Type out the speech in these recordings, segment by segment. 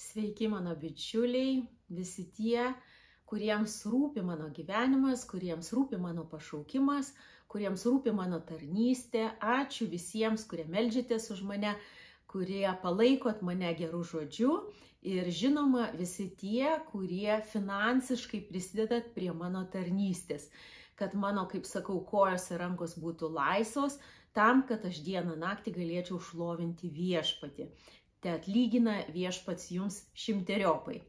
Sveiki mano bičiuliai, visi tie, kuriems rūpi mano gyvenimas, kuriems rūpi mano pašaukimas, kuriems rūpi mano tarnystė. Ačiū visiems, kurie meldžiatės už mane, kurie palaikot mane gerų žodžių ir žinoma visi tie, kurie finansiškai prisidedat prie mano tarnystės, kad mano, kaip sakau, kojos ir rankos būtų laisvos, tam, kad aš dieną naktį galėčiau šlovinti viešpatį. Te atlygina viešpats jums šimteriopai.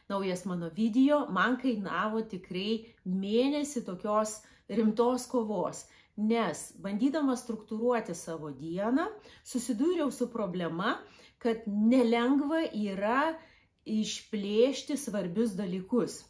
Naujas mano video man kainavo tikrai mėnesį tokios rimtos kovos, nes bandydama struktūruoti savo dieną, susidūriau su problema, kad nelengva yra išplėšti svarbius dalykus.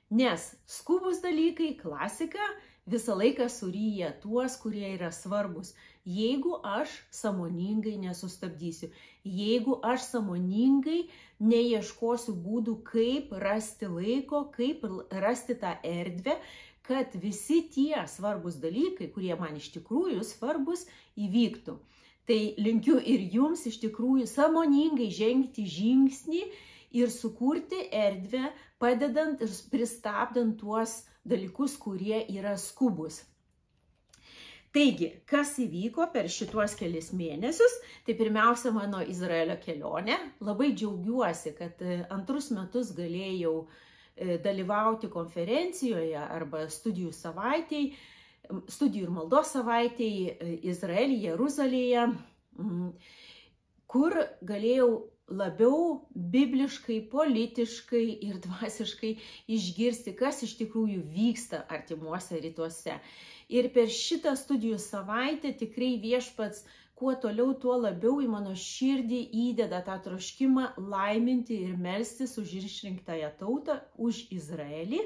Nes skubus dalykai, klasika, visą laiką suryja tuos, kurie yra svarbus. Jeigu aš sąmoningai nesustabdysiu, jeigu aš sąmoningai neieškosiu būdų, kaip rasti laiko, kaip rasti tą erdvę, kad visi tie svarbus dalykai, kurie man iš tikrųjų svarbus, įvyktų. Tai linkiu ir jums iš tikrųjų sąmoningai žengti žingsnį ir sukurti erdvę, padedant ir pristabdant tuos dalykus, kurie yra skubus. Taigi, kas įvyko per šituos kelis mėnesius, tai pirmiausia mano Izraelio kelionė. Labai džiaugiuosi, kad antrus metus galėjau dalyvauti konferencijoje arba studijų ir maldos savaitėje Izraelyje, Jeruzalėje, kur galėjau labiau bibliškai, politiškai ir dvasiškai išgirsti, kas iš tikrųjų vyksta artimuose rytuose. Ir per šitą studijų savaitę tikrai viešpats kuo toliau, tuo labiau į mano širdį įdeda tą troškimą laiminti ir melstis už išrinktąją tautą, už Izraelį.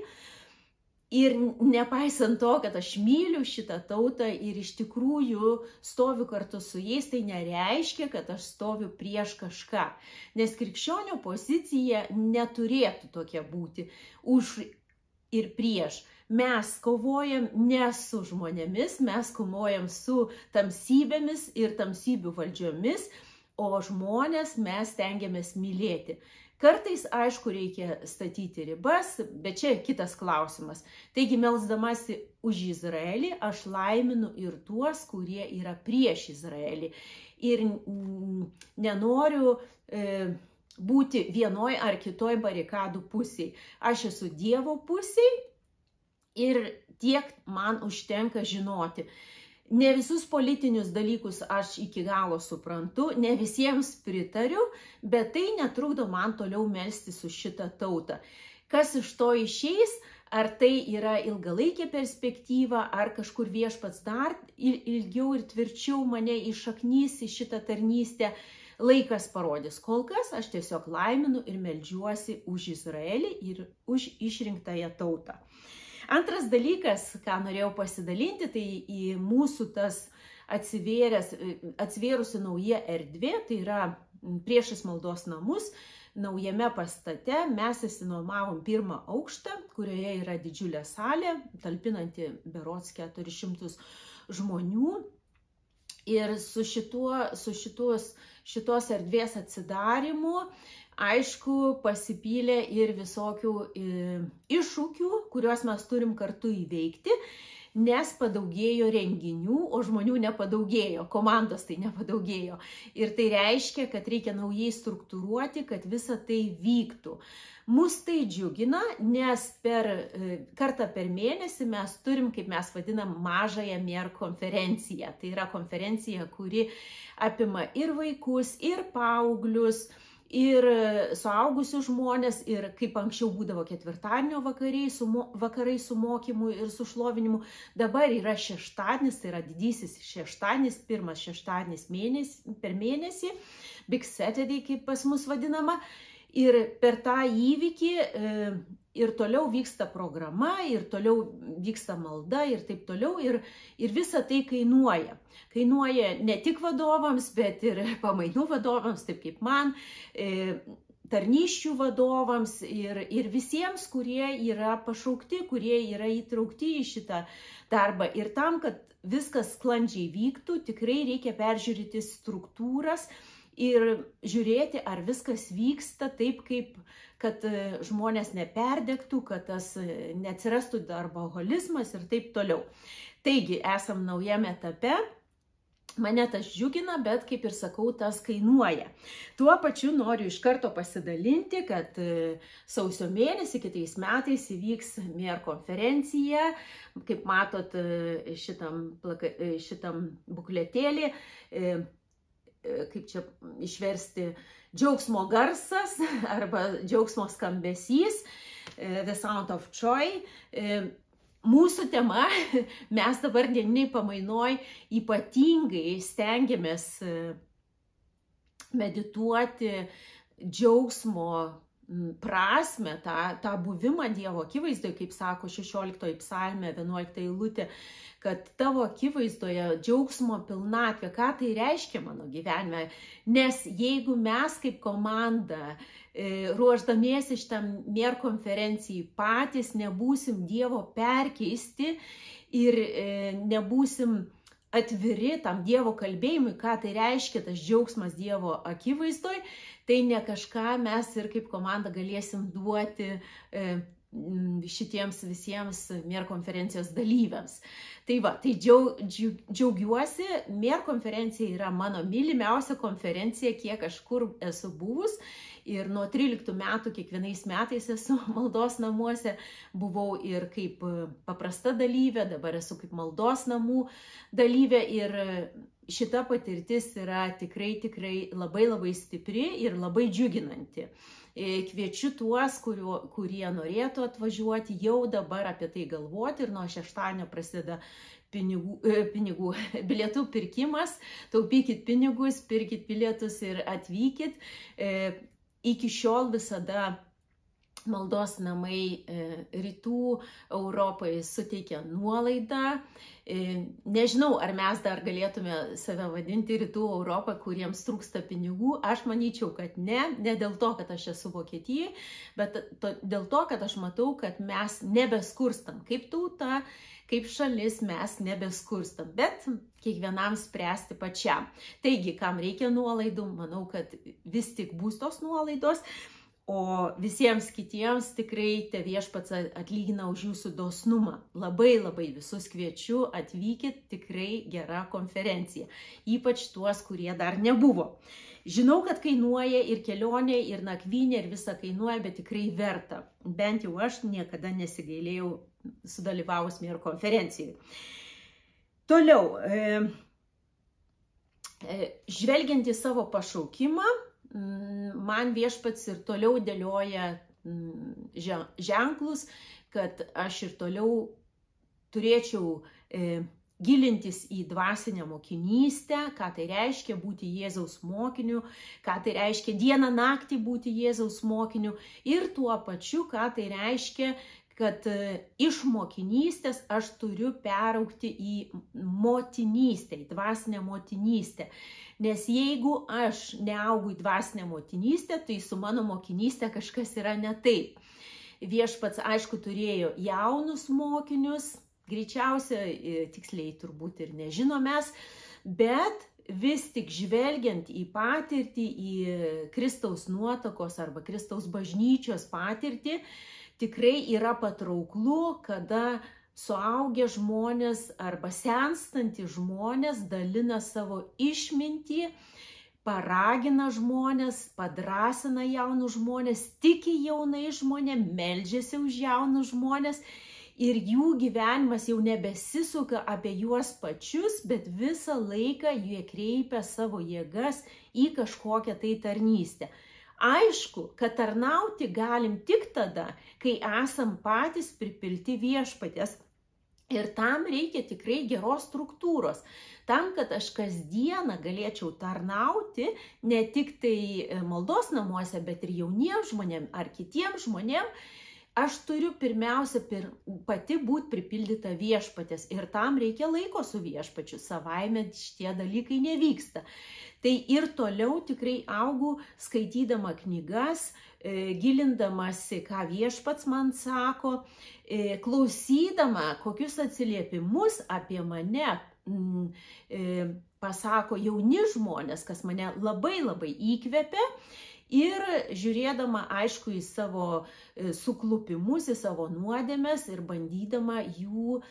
Ir nepaisant to, kad aš myliu šitą tautą ir iš tikrųjų stoviu kartu su jais, tai nereiškia, kad aš stoviu prieš kažką. Nes krikščionio pozicija neturėtų tokia būti už ir prieš. Mes kovojam ne su žmonėmis, mes kovojam su tamsybėmis ir tamsybių valdžiomis, o žmonės mes stengiamės mylėti. Kartais, aišku, reikia statyti ribas, bet čia kitas klausimas. Taigi, melsdamasi už Izraelį, aš laiminu ir tuos, kurie yra prieš Izraelį. Ir nenoriu būti vienoj ar kitoj barikadų pusėj. Aš esu Dievo pusėj ir tiek man užtenka žinoti. Ne visus politinius dalykus aš iki galo suprantu, ne visiems pritariu, bet tai netrukdo man toliau melstis su šitą tautą. Kas iš to išeis, ar tai yra ilgalaikė perspektyva, ar kažkur viešpats dar ilgiau ir tvirčiau mane įšaknys į šitą tarnystę, laikas parodys. Kol kas aš tiesiog laiminu ir meldžiuosi už Izraelį ir už išrinktąją tautą. Antras dalykas, ką norėjau pasidalinti, tai į mūsų tas atsivėrusi nauja erdvė, tai yra priešais maldos namus, naujame pastate mes išsinuomavom pirmą aukštą, kurioje yra didžiulė salė, talpinanti berods 400 žmonių. Ir su šitos erdvės atsidarimu, aišku, pasipylė ir visokių iššūkių, kuriuos mes turim kartu įveikti, nes padaugėjo renginių, o žmonių nepadaugėjo, komandos tai nepadaugėjo. Ir tai reiškia, kad reikia naujai struktūruoti, kad visa tai vyktų. Mus tai džiugina, nes kartą per mėnesį mes turim, kaip mes vadinam, mažąją MER konferenciją. Tai yra konferencija, kuri apima ir vaikus, ir paauglius, ir suaugusius žmonės, ir kaip anksčiau būdavo ketvirtadienio vakarai su mokymu ir su šlovinimu, dabar yra šeštadienis, tai yra didysis šeštadienis, pirmas šeštadienis per mėnesį, Big Saturday, kaip pas mus vadinama, ir per tą įvykį ir toliau vyksta programa, ir toliau vyksta malda, ir taip toliau, ir visa tai kainuoja. Kainuoja ne tik vadovams, bet ir pamainų vadovams, taip kaip man, tarnysčių vadovams ir visiems, kurie yra pašaukti, kurie yra įtraukti į šitą darbą. Ir tam, kad viskas sklandžiai vyktų, tikrai reikia peržiūrėti struktūras ir žiūrėti, ar viskas vyksta taip, kad žmonės neperdegtų, kad tas neatsirastų darboholizmas ir taip toliau. Taigi, esam naujame etape. Mane tas džiugina, bet, kaip ir sakau, tas kainuoja. Tuo pačiu noriu iš karto pasidalinti, kad sausio mėnesį kitais metais įvyks MER konferencija. Kaip matot šitam bukletėlį, kaip čia išversti, džiaugsmo garsas arba džiaugsmo skambesys, The Sound of Joy. Mūsų tema, mes dabar dieniniai pamainoj ypatingai stengiamės medituoti džiaugsmo prasme, tą buvimą Dievo akivaizdoje, kaip sako 16 psalmė, 11 eilutė, kad tavo akivaizdoje džiaugsmo pilnatvė, ką tai reiškia mano gyvenime. Nes jeigu mes kaip komanda, ruošdamiesi šitam MER konferencijai, patys nebūsim Dievo perkeisti ir nebūsim atviri tam Dievo kalbėjimui, ką tai reiškia tas džiaugsmas Dievo akivaizdoj, tai ne kažką mes ir kaip komanda galėsim duoti šitiems visiems MER konferencijos dalyviams. Tai va, tai džiaugiuosi, MER konferencija yra mano mylimiausia konferencija, kiek aš kur esu buvus. Ir nuo 13 metų kiekvienais metais esu maldos namuose, buvau ir kaip paprasta dalyvė, dabar esu kaip maldos namų dalyvė ir šita patirtis yra tikrai labai stipri ir labai džiuginanti. Kviečiu tuos, kurie norėtų atvažiuoti, jau dabar apie tai galvoti ir nuo šeštadienio prasideda bilietų pirkimas, taupykit pinigus, pirkit bilietus ir atvykit. Iki šiol visada maldos namai rytų Europai suteikia nuolaidą. Nežinau, ar mes dar galėtume save vadinti rytų Europą, kuriems trūksta pinigų. Aš manyčiau, kad ne dėl to, kad aš esu Vokietijai, bet dėl to, kad aš matau, kad mes nebeskurstam. Kaip tauta, kaip šalis mes nebeskurstam, bet kiekvienam spręsti pačiam. Taigi, kam reikia nuolaidų, manau, kad vis tik bus tos nuolaidos. O visiems kitiems tikrai te Viešpats atlygina už jūsų dosnumą. Labai visus kviečiu, atvykit, tikrai gera konferencija. Ypač tuos, kurie dar nebuvo. Žinau, kad kainuoja ir kelionė, ir nakvynė, ir visa kainuoja, bet tikrai verta. Bent jau aš niekada nesigailėjau sudalyvavus MER konferencijai. Toliau, žvelgiant į savo pašaukimą, man Viešpats ir toliau dėlioja ženklus, kad aš ir toliau turėčiau gilintis į dvasinę mokinystę, ką tai reiškia būti Jėzaus mokiniu, ką tai reiškia dieną naktį būti Jėzaus mokiniu ir tuo pačiu, ką tai reiškia, kad iš mokinystės aš turiu peraugti į motinystę, į dvasinę motinystę. Nes jeigu aš neaugu į dvasinę motinystę, tai su mano mokinystė kažkas yra ne taip. Viešpats, aišku, turėjo jaunus mokinius, greičiausiai, tiksliai turbūt ir nežinomės, bet vis tik žvelgiant į patirtį, į Kristaus nuotakos arba Kristaus bažnyčios patirtį, tikrai yra patrauklu, kada suaugę žmonės arba senstantys žmonės dalina savo išmintį, paragina žmonės, padrasina jaunus žmonės, tiki jaunai žmonės, meldžiasi už jaunus žmonės ir jų gyvenimas jau nebesisuka apie juos pačius, bet visą laiką jie kreipia savo jėgas į kažkokią tai tarnystę. Aišku, kad tarnauti galim tik tada, kai esam patys pripilti Viešpaties. Ir tam reikia tikrai geros struktūros. Tam, kad aš kasdieną galėčiau tarnauti, ne tik tai maldos namuose, bet ir jauniems žmonėms ar kitiems žmonėms, aš turiu pirmiausia pati būti pripildyta Viešpaties. Ir tam reikia laiko su Viešpačiu. Savaime šitie dalykai nevyksta. Tai ir toliau tikrai augu skaitydama knygas, gilindamasi, ką Viešpats man sako, klausydama, kokius atsiliepimus apie mane pasako jauni žmonės, kas mane labai labai įkvepia. Ir žiūrėdama, aišku, į savo suklupimus, į savo nuodėmes ir bandydama jų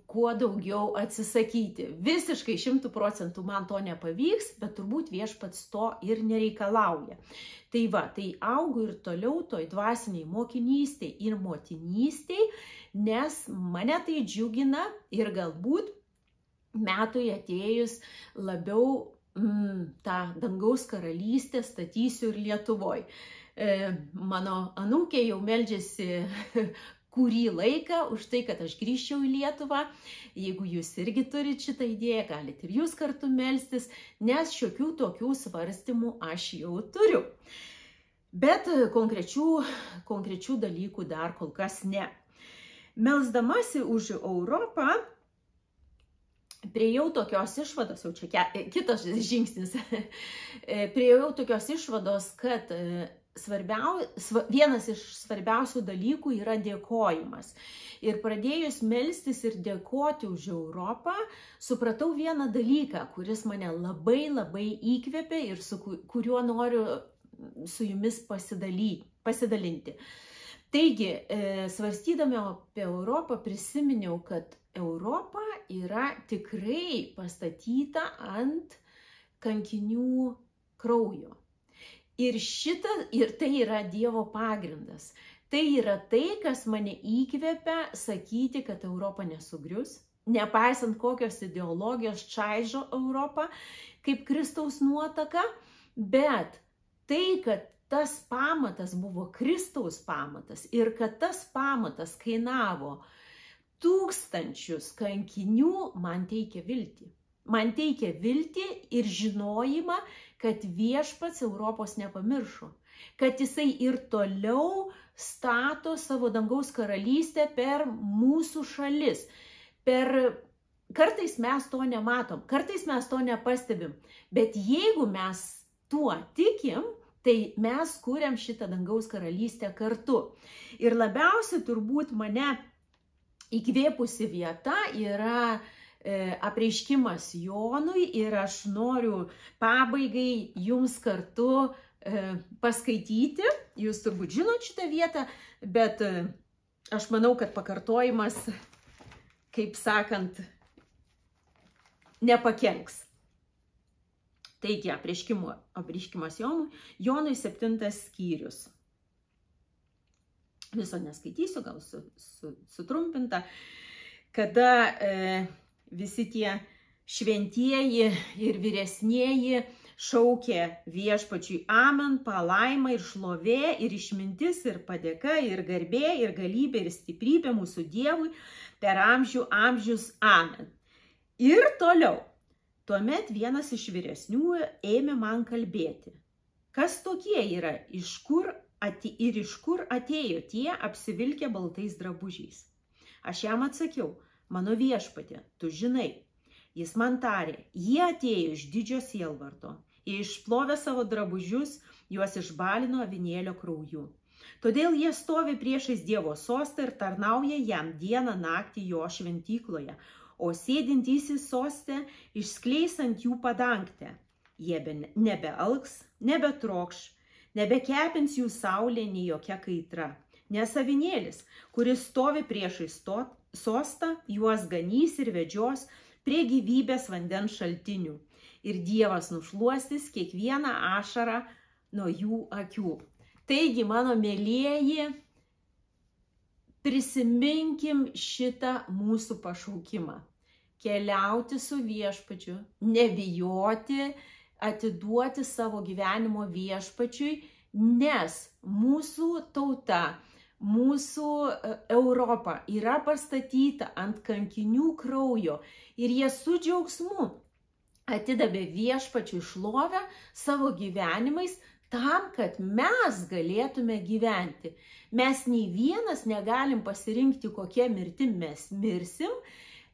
kuo daugiau atsisakyti. Visiškai 100% man to nepavyks, bet turbūt viešpats to ir nereikalauja. Tai va, tai augu ir toliau toj dvasiniai mokinystėj ir motinystėj, nes mane tai džiugina ir galbūt metui atėjus labiau tą dangaus karalystę statysiu ir Lietuvoj. Mano anūkė jau meldžiasi kurį laiką už tai, kad aš grįžčiau į Lietuvą. Jeigu jūs irgi turite šitą idėją, galite ir jūs kartu melstis, nes šiokių tokių svarstymų aš jau turiu. Bet konkrečių dalykų dar kol kas ne. Melsdamasi už Europą, priejau tokios išvados, jau čia kitas žingsnis, priejau tokios išvados, kad vienas iš svarbiausių dalykų yra dėkojimas. Ir pradėjus melstis ir dėkoti už Europą, supratau vieną dalyką, kuris mane labai labai įkvėpė ir su kuriuo noriu su jumis pasidalinti. Taigi, svarstydami apie Europą, prisiminiau, kad Europa yra tikrai pastatyta ant kankinių kraujo. Ir tai yra Dievo pagrindas. Tai yra tai, kas mane įkvepia sakyti, kad Europa nesugrius, nepaisant kokios ideologijos čaižo Europą, kaip Kristaus nuotaka, bet tai, kad tas pamatas buvo Kristaus pamatas ir kad tas pamatas kainavo tūkstančius kankinių, man teikia viltį. Man teikia viltį ir žinojimą, kad viešpats Europos nepamiršo, kad jisai ir toliau stato savo dangaus karalystę per mūsų šalis. Kartais mes to nematom, kartais mes to nepastebim, bet jeigu mes tuo tikim, tai mes kuriam šitą dangaus karalystę kartu. Ir labiausiai turbūt mane įkvėpusi vieta yra apreiškimas Jonui ir aš noriu pabaigai jums kartu paskaityti. Jūs turbūt žinot šitą vietą, bet aš manau, kad pakartojimas, kaip sakant, nepakenks. Taigi, apreiškimas Jonui 7 skyrius. Viso neskaitysiu, gal sutrumpinta, kada visi tie šventieji ir vyresnieji šaukė viešpačiui amen, palaima ir šlovė, ir išmintis, ir padėka, ir garbė, ir galybė, ir stiprybė mūsų Dievui per amžius amen. Ir toliau. Tuomet vienas iš vyresniųjų ėmė man kalbėti. Kas tokie yra, iš kur atėjo tie apsivilkę baltais drabužiais? Aš jam atsakiau, mano viešpatie, tu žinai. Jis man tarė, jie atėjo iš didžio sielvarto. Jie išplovė savo drabužius, juos išbalino avinėlio krauju. Todėl jie stovi priešais Dievo sostą ir tarnauja jam dieną naktį jo šventykloje, o sėdintysis soste išskleis ant jų padangtę. Jie nebealks, nebetrokš, nebekepins jų saulė nei jokia kaitra. Nes avinėlis, kuris stovi priešais sostą, juos ganys ir vedžios prie gyvybės vandens šaltinių. Ir Dievas nušluostys kiekvieną ašarą nuo jų akių. Taigi, mano mėlieji, prisiminkim šitą mūsų pašaukimą. Keliauti su viešpačiu, nebijoti, atiduoti savo gyvenimo viešpačiui, nes mūsų tauta, mūsų Europa yra pastatyta ant kankinių kraujo ir jie su džiaugsmu atidavė viešpačiui šlovę savo gyvenimais tam, kad mes galėtume gyventi. Mes nei vienas negalim pasirinkti, kokia mirtim mes mirsim,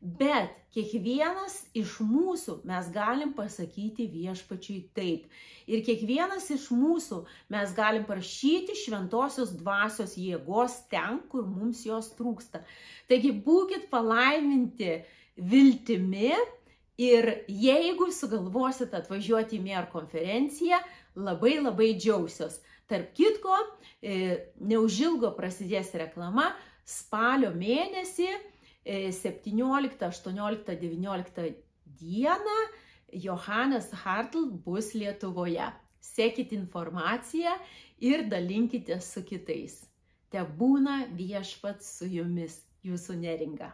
bet kiekvienas iš mūsų mes galim pasakyti viešpačiui taip. Ir kiekvienas iš mūsų mes galim prašyti šventosios dvasios jėgos ten, kur mums jos trūksta. Taigi būkit palaiminti viltimi ir jeigu sugalvosit atvažiuoti į MER konferenciją, labai labai džiaugsiuos. Tarp kitko, neužilgo prasidės reklama spalio mėnesį 17, 18, 19 dieną Johannes Hartl bus Lietuvoje. Sekit informaciją ir dalinkite su kitais. Tebūna viešpats su jumis, jūsų Neringa.